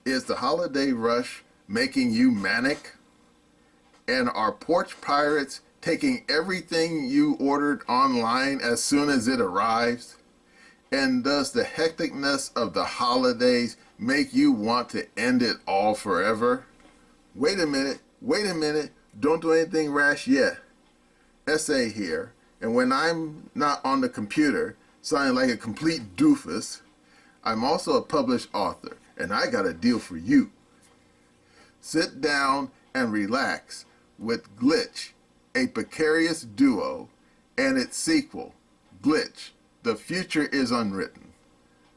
Is the holiday rush making you manic? And are porch pirates taking everything you ordered online as soon as it arrives? And does the hecticness of the holidays make you want to end it all forever? Wait a minute, don't do anything rash yet. Essay here, and when I'm not on the computer, sounding like a complete doofus, I'm also a published author, and I got a deal for you. Sit down and relax with Glitch, a precarious duo, and its sequel, Glitch, The Future is Unwritten.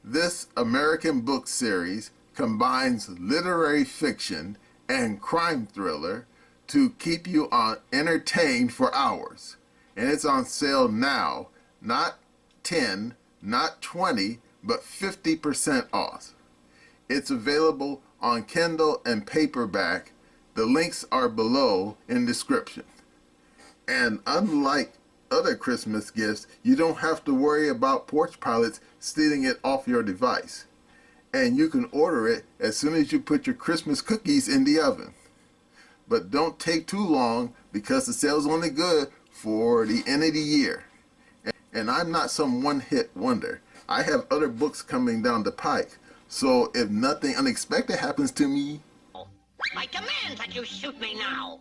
This American book series combines literary fiction and crime thriller to keep you entertained for hours. And it's on sale now, not 10, not 20, but 50% off. It's available on Kindle and paperback. The links are below in description. And unlike other Christmas gifts, you don't have to worry about porch pilots stealing it off your device. And you can order it as soon as you put your Christmas cookies in the oven. But don't take too long because the sale's only good for the end of the year. And I'm not some one-hit wonder. I have other books coming down the pike. So if nothing unexpected happens to me, I command that you shoot me now.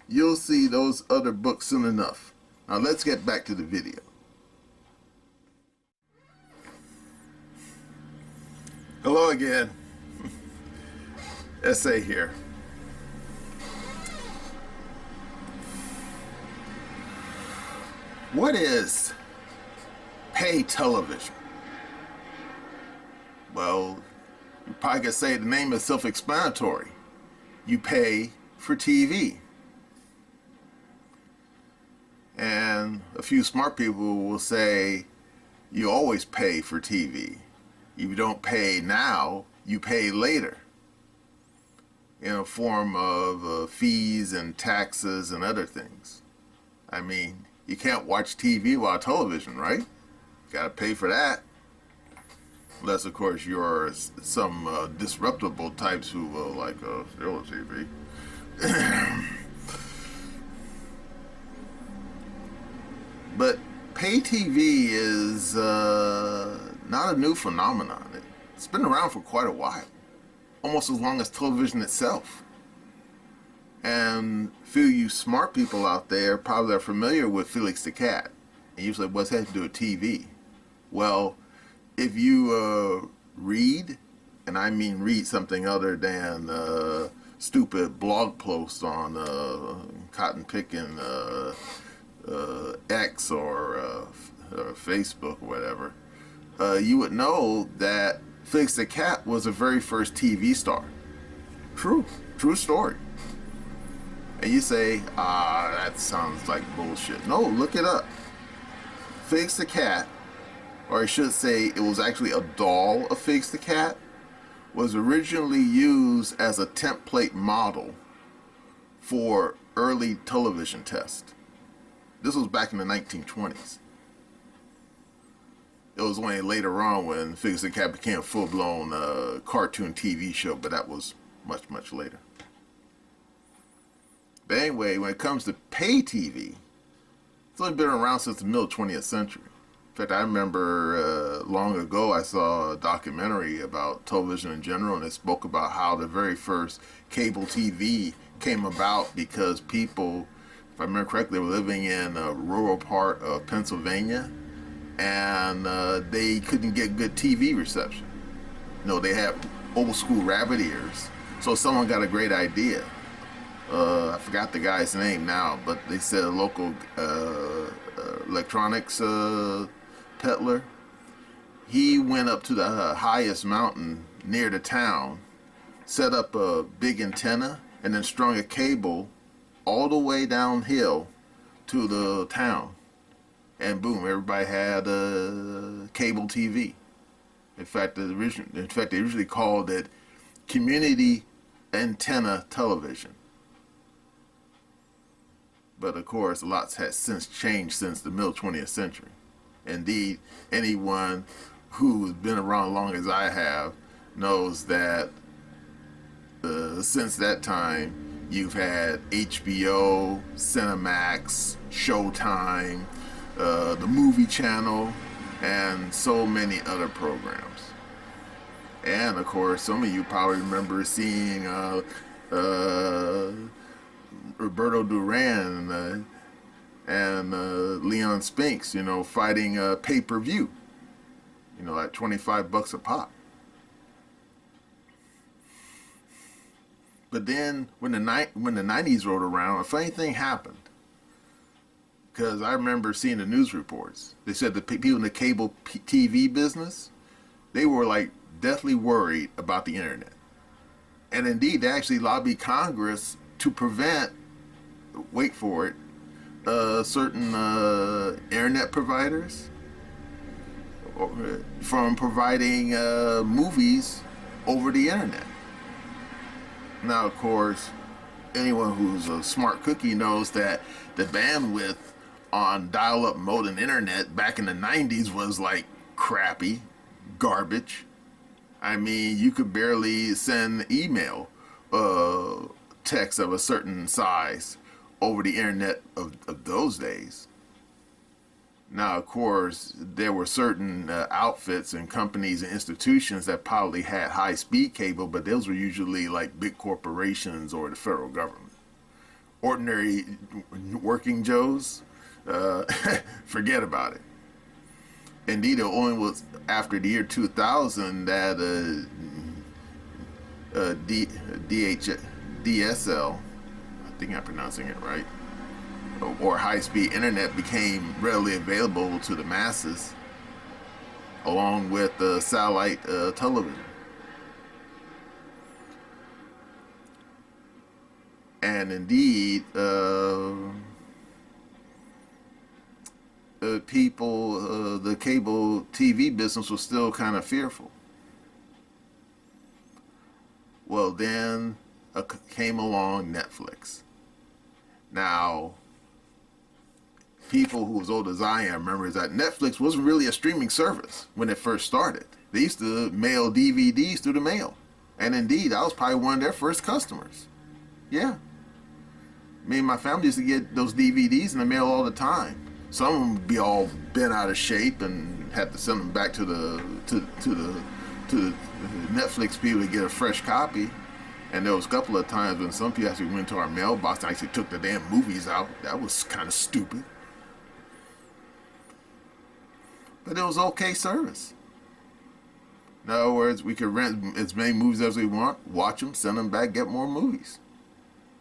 you'll see those other books soon enough. Now let's get back to the video. Hello again. Essay here. What is pay television? Well, you probably could say the name is self-explanatory. You pay for TV. And a few smart people will say you always pay for TV. If you don't pay now, you pay later in a form of fees and taxes and other things. I mean, you can't watch TV while television, right? You gotta pay for that. Unless, of course, you're some disreputable types who like still TV. But pay TV is not a new phenomenon. It's been around for quite a while, almost as long as television itself. And few of you smart people out there probably are familiar with Felix the Cat. And you say, what's that to do with TV? Well, if you read, and I mean read something other than stupid blog posts on cotton picking X or Facebook or whatever, you would know that Felix the Cat was the very first TV star. True story. And you say, that sounds like bullshit. No, look it up. Felix the Cat, or I should say it was actually a doll of Felix the Cat, was originally used as a template model for early television tests. This was back in the 1920s. It was only later on when Felix the Cat became a full-blown cartoon TV show, but that was much, much later. But anyway, when it comes to pay TV, it's only been around since the middle 20th century. In fact, I remember long ago I saw a documentary about television in general, and it spoke about how the very first cable TV came about because people, if I remember correctly, were living in a rural part of Pennsylvania, and they couldn't get good TV reception. You know, they had old school rabbit ears. So someone got a great idea. I forgot the guy's name now, but they said a local electronics peddler. He went up to the highest mountain near the town, set up a big antenna, and then strung a cable all the way downhill to the town. And boom, everybody had cable TV. In fact, they originally called it community antenna television. But of course, lots has since changed since the middle 20th century. Indeed, anyone who's been around as long as I have knows that since that time, you've had HBO, Cinemax, Showtime, the Movie Channel, and so many other programs. And of course, some of you probably remember seeing Roberto Duran and Leon Spinks, fighting pay-per-view, at $25 a pop. But then when the 90s rolled around, a funny thing happened. Because I remember seeing the news reports. They said the people in the cable TV business, they were like deathly worried about the internet. And indeed, they actually lobbied Congress to prevent, wait for it, certain internet providers from providing movies over the internet. Now, of course, anyone who's a smart cookie knows that the bandwidth on dial-up modem internet back in the 90s was like crappy, garbage. I mean, you could barely send email text of a certain size over the internet of those days. Now, of course, there were certain outfits and companies and institutions that probably had high-speed cable, but those were usually like big corporations or the federal government. Ordinary working Joes, forget about it. Indeed, it only was after the year 2000 that DSL, I think I'm pronouncing it right, or high-speed internet became readily available to the masses, along with satellite television. And indeed, people, the cable TV business was still kind of fearful. Well, then came along Netflix. Now, people who was old as I am remember that Netflix wasn't really a streaming service when it first started. They used to mail DVDs through the mail. And indeed, I was probably one of their first customers. Yeah. Me and my family used to get those DVDs in the mail all the time. Some of them would be all bent out of shape and had to send them back to the Netflix people to get a fresh copy. And there was a couple of times when some people actually went to our mailbox and actually took the damn movies out. That was kind of stupid. But it was okay service. In other words, we could rent as many movies as we want, watch them, send them back, get more movies.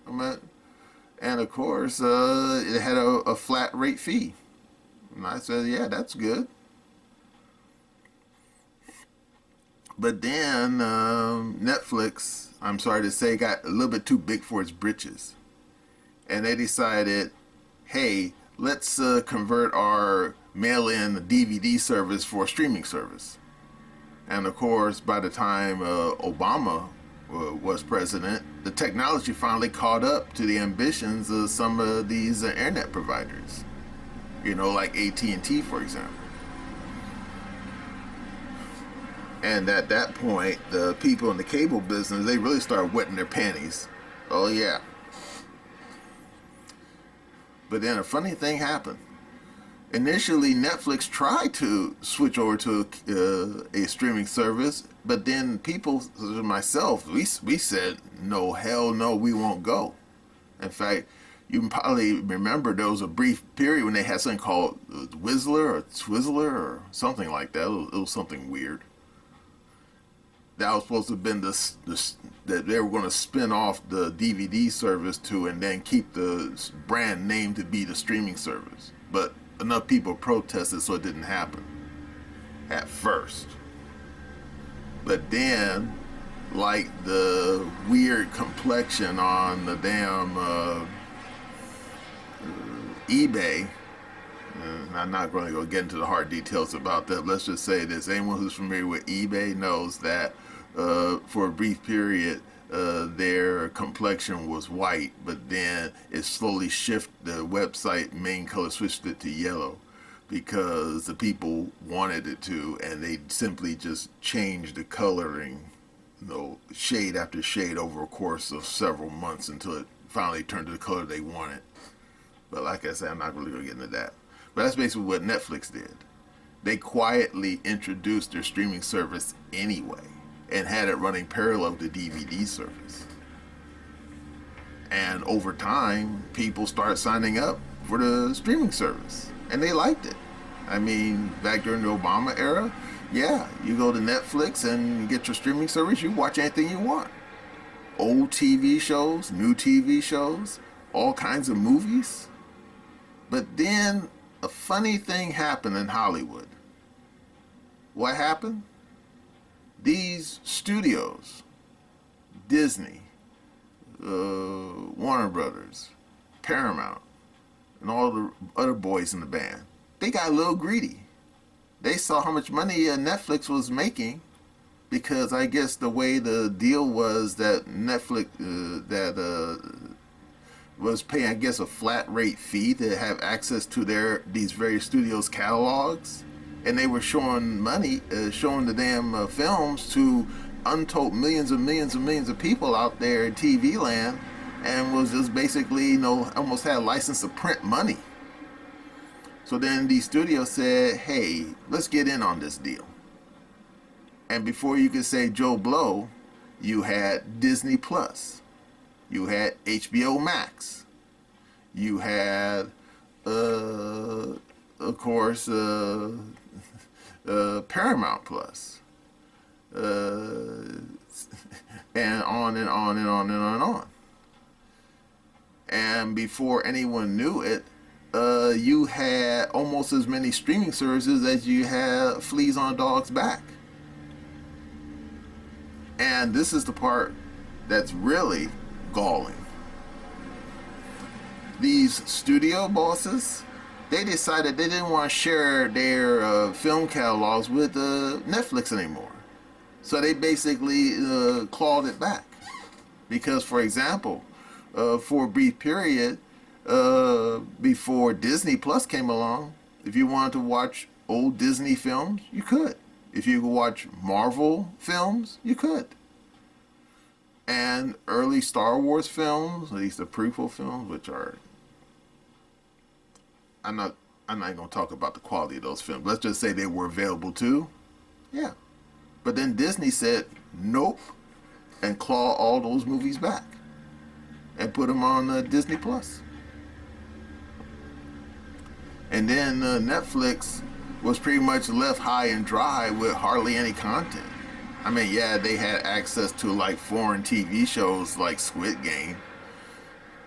And of course, it had a flat rate fee. And I said, yeah, that's good. But then Netflix, I'm sorry to say, got a little bit too big for its britches. And they decided, hey, let's convert our mail-in DVD service for a streaming service. And of course, by the time Obama was president, the technology finally caught up to the ambitions of some of these internet providers. Like AT&T, for example. And at that point, the people in the cable business, they really started wetting their panties. Oh, yeah. But then a funny thing happened. Initially, Netflix tried to switch over to a streaming service, but then people, such as myself, we said, no, hell no, we won't go. In fact, you can probably remember there was a brief period when they had something called Whistler or Twizzler or something like that. It was something weird. That was supposed to have been that they were going to spin off the DVD service to and then keep the brand name to be the streaming service. But enough people protested, so it didn't happen at first. But then, like the weird complexion on the damn eBay, I'm not going to go get into the hard details about that. Let's just say this. Anyone who's familiar with eBay knows that for a brief period, their complexion was white, but then it slowly shifted. The website main color switched it to yellow because the people wanted it to, and they simply just changed the coloring, shade after shade over a course of several months until it finally turned to the color they wanted. But like I said, I'm not really going to get into that. But that's basically what Netflix did. They quietly introduced their streaming service anyway and had it running parallel to DVD service. And over time, people started signing up for the streaming service, and they liked it. I mean, back during the Obama era, yeah, you go to Netflix and get your streaming service, you watch anything you want. Old TV shows, new TV shows, all kinds of movies. But then a funny thing happened in Hollywood. What happened? These studios, Disney, Warner Brothers, Paramount, and all the other boys in the band, they got a little greedy. They saw how much money Netflix was making, because I guess the way the deal was that Netflix was paying, I guess, a flat rate fee to have access to these various studios' catalogs, and they were showing the damn films to untold millions and millions and millions of people out there in TV land, and was just basically, almost had a license to print money. So then the studio said, hey, let's get in on this deal. And before you could say Joe Blow, you had Disney Plus. You had HBO Max. You had, of course, Paramount Plus. And on and on and on and on and on. And before anyone knew it, you had almost as many streaming services as you had fleas on a dog's back. And this is the part that's really galling. These studio bosses, they decided they didn't want to share their film catalogs with Netflix anymore. So they basically clawed it back. Because, for example, for a brief period, before Disney Plus came along, if you wanted to watch old Disney films, you could. If you could watch Marvel films, you could. And early Star Wars films, at least the prequel films, which are, I'm not going to talk about the quality of those films. Let's just say they were available too. Yeah. But then Disney said, nope, and claw all those movies back and put them on Disney Plus. And then Netflix was pretty much left high and dry with hardly any content. I mean, yeah, they had access to like foreign TV shows like Squid Game,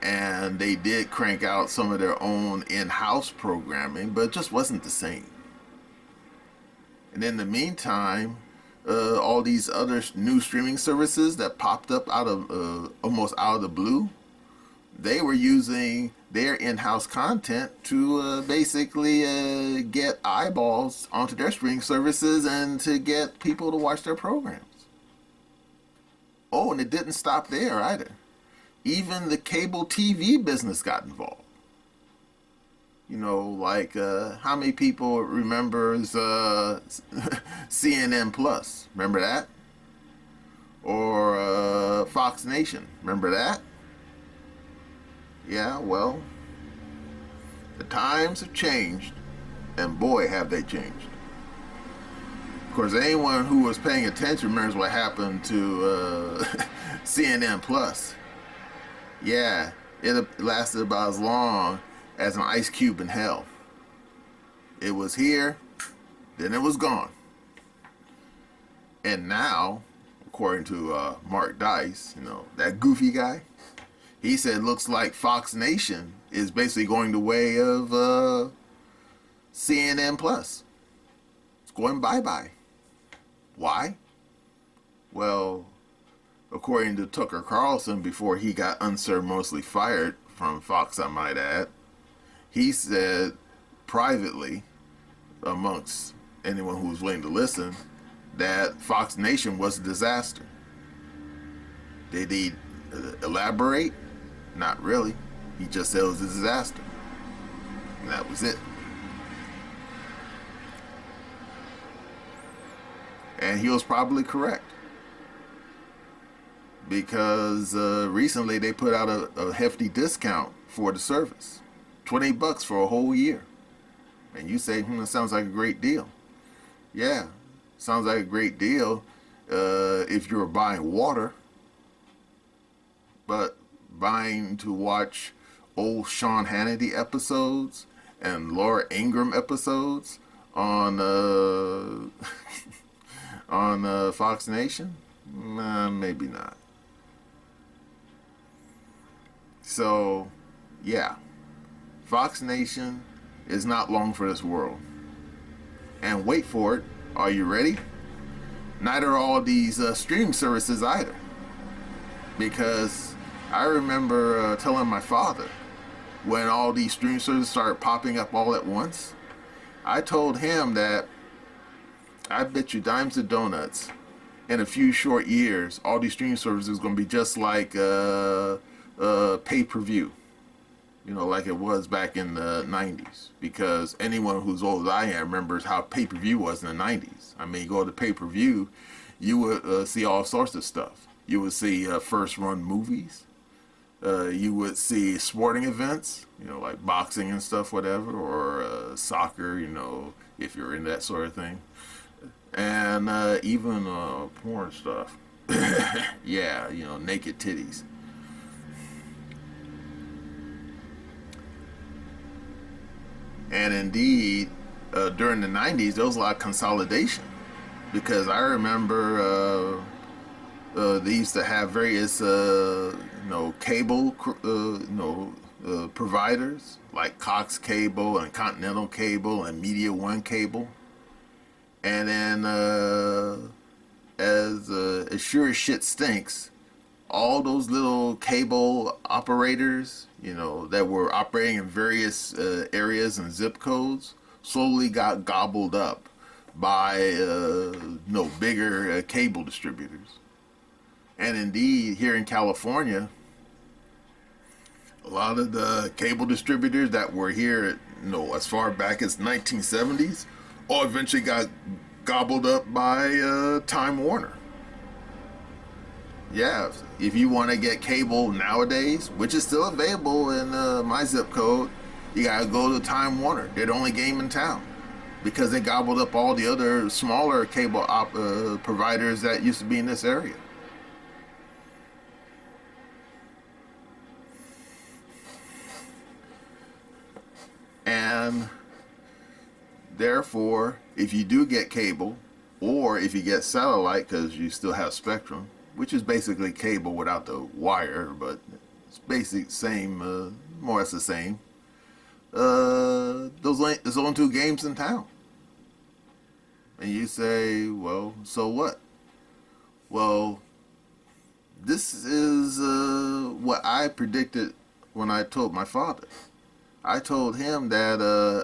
and they did crank out some of their own in-house programming, but it just wasn't the same. And in the meantime, all these other new streaming services that popped up out of almost out of the blue, they were using their in-house content to basically get eyeballs onto their streaming services and to get people to watch their programs. Oh, and it didn't stop there either. Even the cable TV business got involved. Like how many people remembers CNN Plus? Remember that? Or Fox Nation? Remember that? Yeah, well, the times have changed, and boy, have they changed. Of course, anyone who was paying attention remembers what happened to CNN Plus. Yeah, it lasted about as long as an ice cube in hell. It was here, then it was gone. And now, according to Mark Dice, that goofy guy, he said, looks like Fox Nation is basically going the way of CNN Plus. It's going bye-bye. Why? Well, according to Tucker Carlson, before he got unceremoniously fired from Fox, I might add, he said privately, amongst anyone who was willing to listen, that Fox Nation was a disaster. Did he elaborate? Not really. He just said it was a disaster. And that was it. And he was probably correct. Because recently they put out a hefty discount for the service. $20 for a whole year. And you say, that sounds like a great deal. Yeah, sounds like a great deal if you're buying water. But buying to watch old Sean Hannity episodes and Laura Ingraham episodes on on Fox Nation, maybe not. So, yeah, Fox Nation is not long for this world. And wait for it. Are you ready? Neither are all these streaming services either. Because I remember telling my father when all these streaming services started popping up all at once. I told him that I bet you dimes and donuts in a few short years, all these streaming services are going to be just like pay-per-view. You know, like it was back in the 90s. Because anyone who's old as I am remembers how pay-per-view was in the 90s. I mean, you go to pay-per-view, you would see all sorts of stuff. You would see first-run movies. You would see sporting events, you know, like boxing and stuff, whatever, or soccer, you know, if you're into that sort of thing. And even porn stuff. Yeah, you know, naked titties. And indeed, during the 90s, there was a lot of consolidation. Because I remember they used to have various, cable, providers, like Cox Cable and Continental Cable and Media One Cable. And then, as sure as shit stinks, all those little cable operators, you know, that were operating in various areas and zip codes, slowly got gobbled up by bigger cable distributors. And indeed, here in California, a lot of the cable distributors that were here, as far back as 1970s, all eventually got gobbled up by Time Warner. Yeah, if you want to get cable nowadays, which is still available in my zip code, you gotta go to Time Warner. They're the only game in town because they gobbled up all the other smaller cable providers that used to be in this area. And therefore, if you do get cable, or if you get satellite because you still have Spectrum, which is basically cable without the wire, but it's basically same, more or less the same. There's only two games in town. And you say, well, so what? Well, this is what I predicted when I told my father. I told him that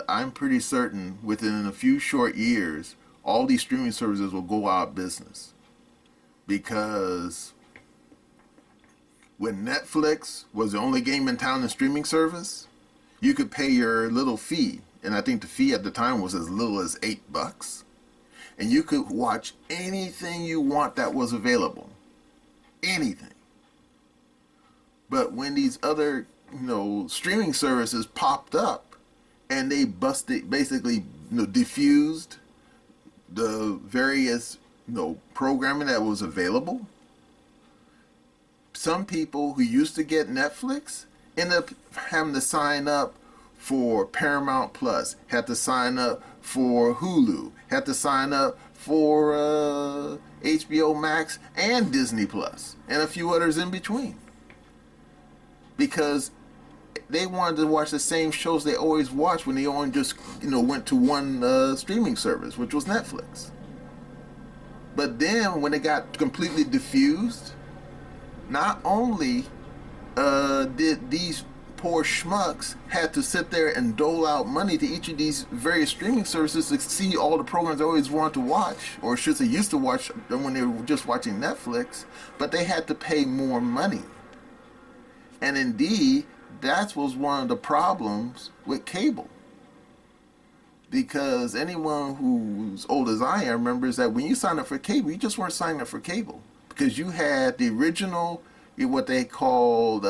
I'm pretty certain within a few short years, all these streaming services will go out of business. Because when Netflix was the only game in town in streaming service, you could pay your little fee. And I think the fee at the time was as little as $8. And you could watch anything you want that was available. Anything. But when these other streaming services popped up and they basically diffused the various programming that was available, some people who used to get Netflix ended up having to sign up for Paramount Plus, had to sign up for Hulu, had to sign up for HBO Max and Disney Plus and a few others in between, because they wanted to watch the same shows they always watched when they only just went to one streaming service, which was Netflix. But then when it got completely diffused, not only did these poor schmucks had to sit there and dole out money to each of these various streaming services to see all the programs they always wanted to watch, or should they used to watch when they were just watching Netflix, but they had to pay more money. And indeed, that was one of the problems with cable. Because anyone who's old as I am remembers that when you sign up for cable, you just weren't signing up for cable. Because you had the original, what they called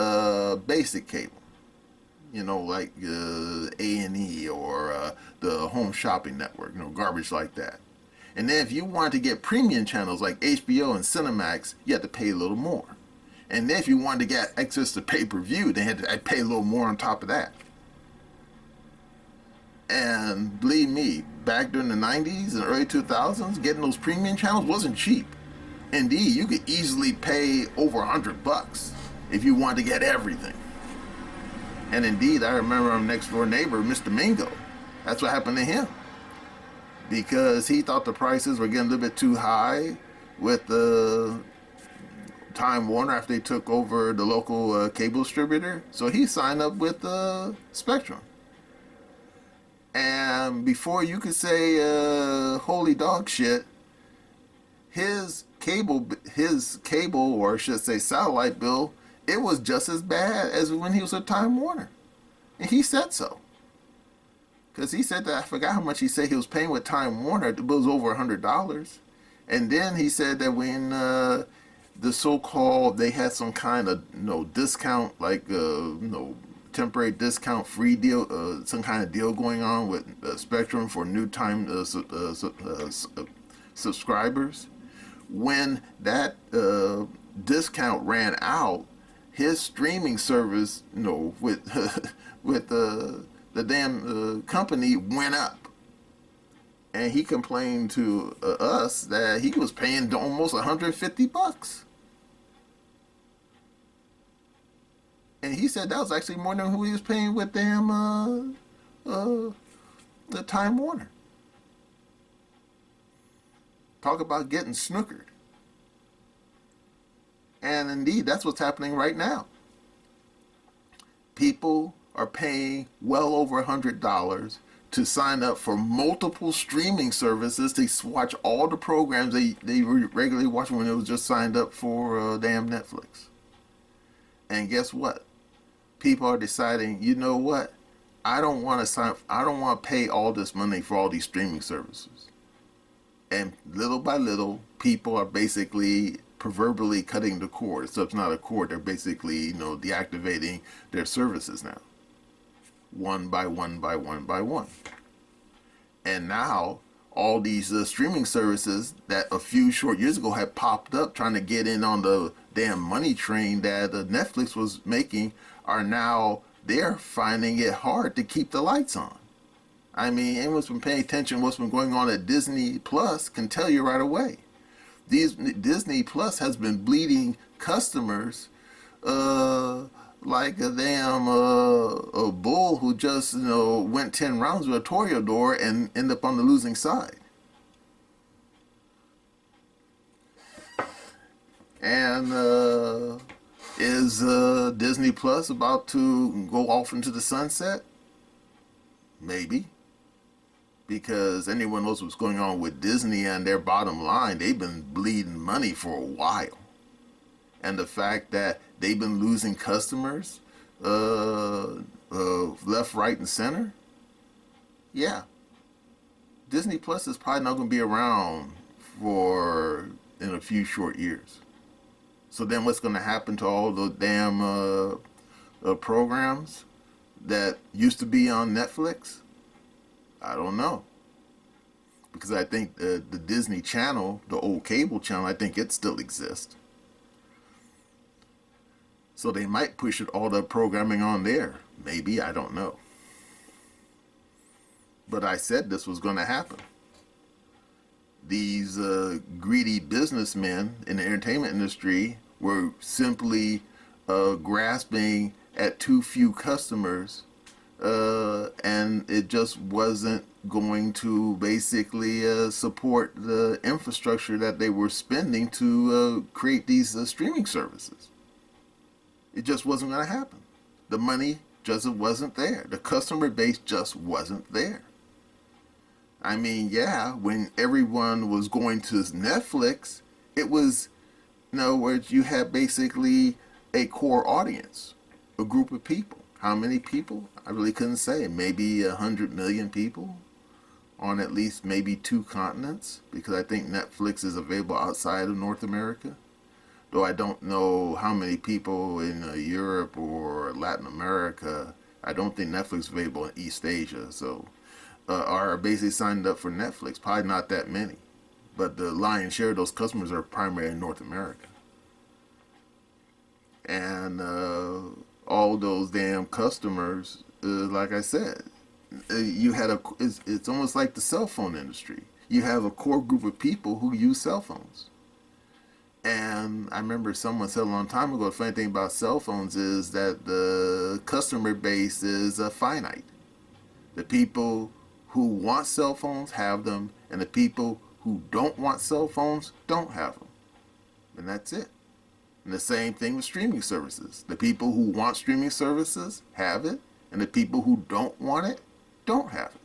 basic cable. You know, like A&E or the Home Shopping Network, you know, garbage like that. And then if you wanted to get premium channels like HBO and Cinemax, you had to pay a little more. And then if you wanted to get access to pay-per-view, they had to pay a little more on top of that. And believe me, back during the 90s and early 2000s, getting those premium channels wasn't cheap. Indeed, you could easily pay over $100 if you wanted to get everything. And indeed, I remember our next door neighbor, Mr. Mingo. That's what happened to him. Because he thought the prices were getting a little bit too high with the Time Warner after they took over the local cable distributor. So he signed up with Spectrum. And before you could say holy dog shit, his cable, or I should say satellite bill, it was just as bad as when he was at Time Warner. And he said so. Because he said that, I forgot how much he said he was paying with Time Warner, it was over $100. And then he said that when the so-called, they had some kind of discount, like temporary discount free deal, some kind of deal going on with Spectrum for new time subscribers. When that discount ran out, his streaming service, with with the damn company went up, and he complained to us that he was paying almost $150. And he said that was actually more than who he was paying with damn the Time Warner. Talk about getting snookered. And indeed, that's what's happening right now. People are paying well over $100 to sign up for multiple streaming services to watch all the programs they were regularly watching when it was just signed up for damn Netflix. And guess what? People are deciding, you know what? I don't want to pay all this money for all these streaming services. And little by little, people are basically proverbially cutting the cord. So it's not a cord, they're basically, deactivating their services now. One by one by one by one. And now, all these streaming services that a few short years ago had popped up trying to get in on the damn money train that Netflix was making are now, they're finding it hard to keep the lights on. I mean, anyone's been paying attention to what's been going on at Disney Plus can tell you right away. Disney Plus has been bleeding customers like a damn a bull who just went 10 rounds with a toreador and ended up on the losing side. And is Disney Plus about to go off into the sunset? Maybe. Because anyone knows what's going on with Disney and their bottom line, they've been bleeding money for a while. And the fact that they've been losing customers left, right, and center, yeah. Disney Plus is probably not going to be around in a few short years. So then what's going to happen to all the damn programs that used to be on Netflix? I don't know. Because I think the Disney Channel, the old cable channel, I think it still exists. So they might push all the programming on there. Maybe, I don't know. But I said this was going to happen. These greedy businessmen in the entertainment industry were simply grasping at too few customers, and it just wasn't going to basically support the infrastructure that they were spending to create these streaming services. It just wasn't going to happen. The money just wasn't there. The customer base just wasn't there. I mean, yeah, when everyone was going to Netflix, it was, in other words, you had basically a core audience, a group of people. How many people? I really couldn't say. Maybe 100 million people on at least maybe 2 continents, because I think Netflix is available outside of North America. Though I don't know how many people in Europe or Latin America. I don't think Netflix is available in East Asia. So are basically signed up for Netflix. Probably not that many. But the lion's share of those customers are primarily in North America. And all those damn customers, like I said, you had it's almost like the cell phone industry. You have a core group of people who use cell phones. And I remember someone said a long time ago, the funny thing about cell phones is that the customer base is finite. The people who want cell phones have them, and the people who don't want cell phones don't have them. And that's it. And the same thing with streaming services. The people who want streaming services have it, and the people who don't want it don't have it.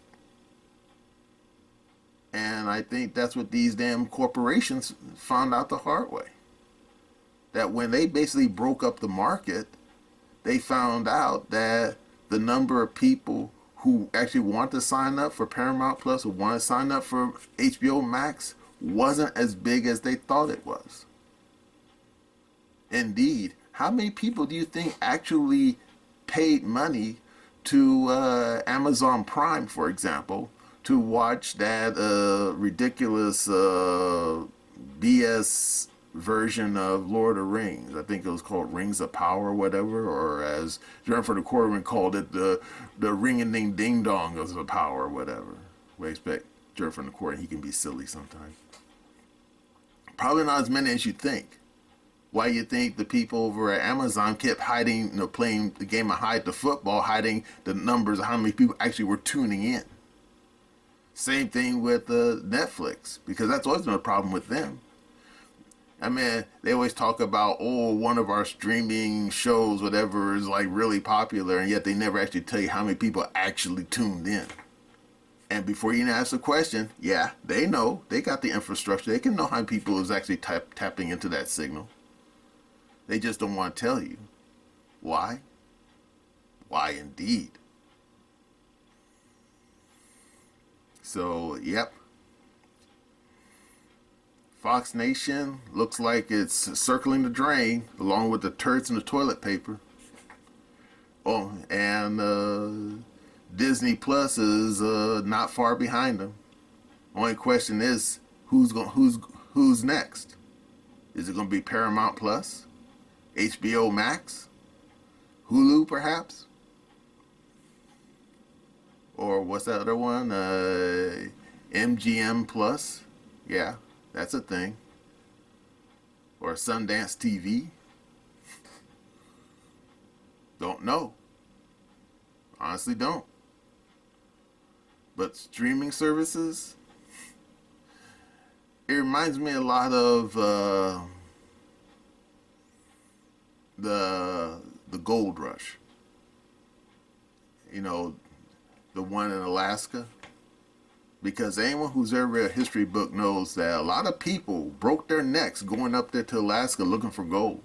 And I think that's what these damn corporations found out the hard way. That when they basically broke up the market, they found out that the number of people who actually want to sign up for Paramount Plus or want to sign up for HBO Max wasn't as big as they thought it was. Indeed, how many people do you think actually paid money to Amazon Prime, for example, to watch that ridiculous BS version of Lord of the Rings? I think it was called Rings of Power or whatever, or as Jennifer the Corwin called it, the ring-a-ding ding-dong of the power or whatever. We expect Jennifer the Corwin, he can be silly sometimes. Probably not as many as you think. Why you think the people over at Amazon kept hiding, playing the game of hide the football, hiding the numbers of how many people actually were tuning in. Same thing with Netflix, because that's always been a problem with them. I mean, they always talk about, one of our streaming shows, whatever, is like really popular, and yet they never actually tell you how many people actually tuned in. And before you even ask the question, yeah, they know. They got the infrastructure. They can know how many people is actually tapping into that signal. They just don't want to tell you. Why? Why indeed? So, yep. Fox Nation looks like it's circling the drain along with the turds in the toilet paper. Oh, and Disney Plus is not far behind them. Only question is who's next? Is it going to be Paramount Plus, HBO Max, Hulu perhaps, or what's that other one? MGM Plus? Yeah, that's a thing. Or Sundance TV? Don't know. Honestly, don't. But streaming services, it reminds me a lot of the Goldrush. The one in Alaska. Because anyone who's ever read a history book knows that a lot of people broke their necks going up there to Alaska looking for gold.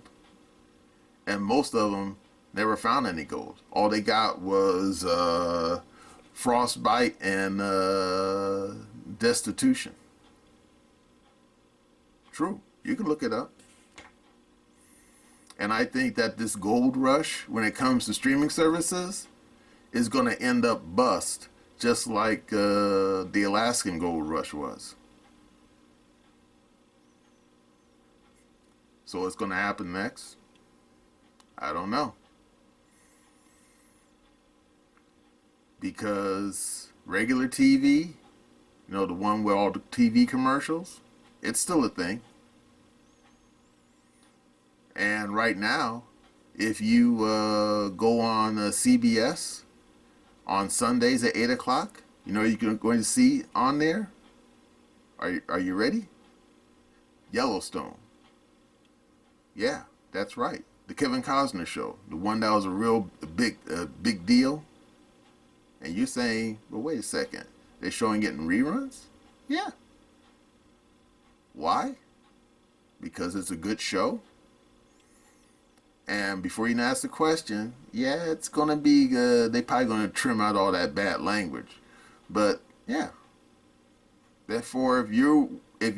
And most of them never found any gold. All they got was frostbite and destitution. True. You can look it up. And I think that this gold rush, when it comes to streaming services, is going to end up bust, just like the Alaskan gold rush was. So what's going to happen next? I don't know. Because regular TV, the one with all the TV commercials, it's still a thing. And right now, if you go on CBS on Sundays at 8 o'clock, you're going to see on there? Are you ready? Yellowstone. Yeah, that's right. The Kevin Costner show, the one that was a real big deal. And you're saying, well, wait a second, they're showing it in reruns? Yeah. Why? Because it's a good show. And before you even ask the question, yeah, it's gonna be they probably gonna trim out all that bad language. But yeah. Therefore, if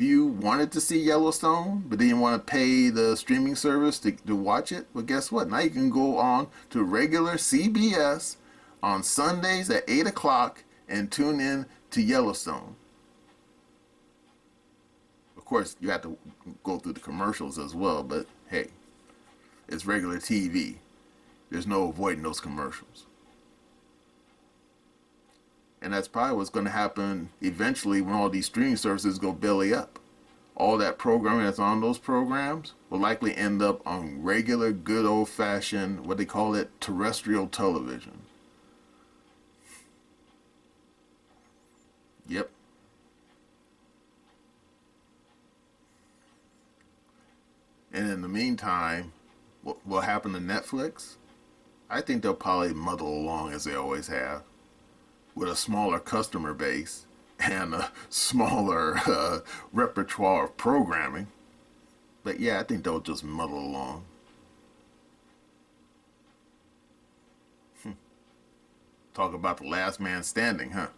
you wanted to see Yellowstone but didn't want to pay the streaming service to watch it, well, guess what? Now you can go on to regular CBS on Sundays at 8 o'clock and tune in to Yellowstone. Of course, you have to go through the commercials as well, but hey, it's regular TV. There's no avoiding those commercials. And that's probably what's going to happen eventually when all these streaming services go belly up. All that programming that's on those programs will likely end up on regular, good old-fashioned, what they call it, terrestrial television. Yep. And in the meantime, what will happen to Netflix? I think they'll probably muddle along as they always have, with a smaller customer base and a smaller repertoire of programming. But yeah, I think they'll just muddle along. Talk about the last man standing, huh?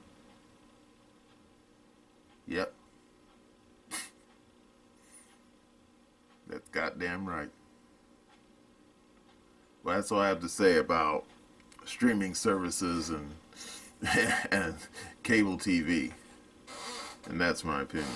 Yep. That's goddamn right. Well, that's all I have to say about streaming services and cable TV. And that's my opinion.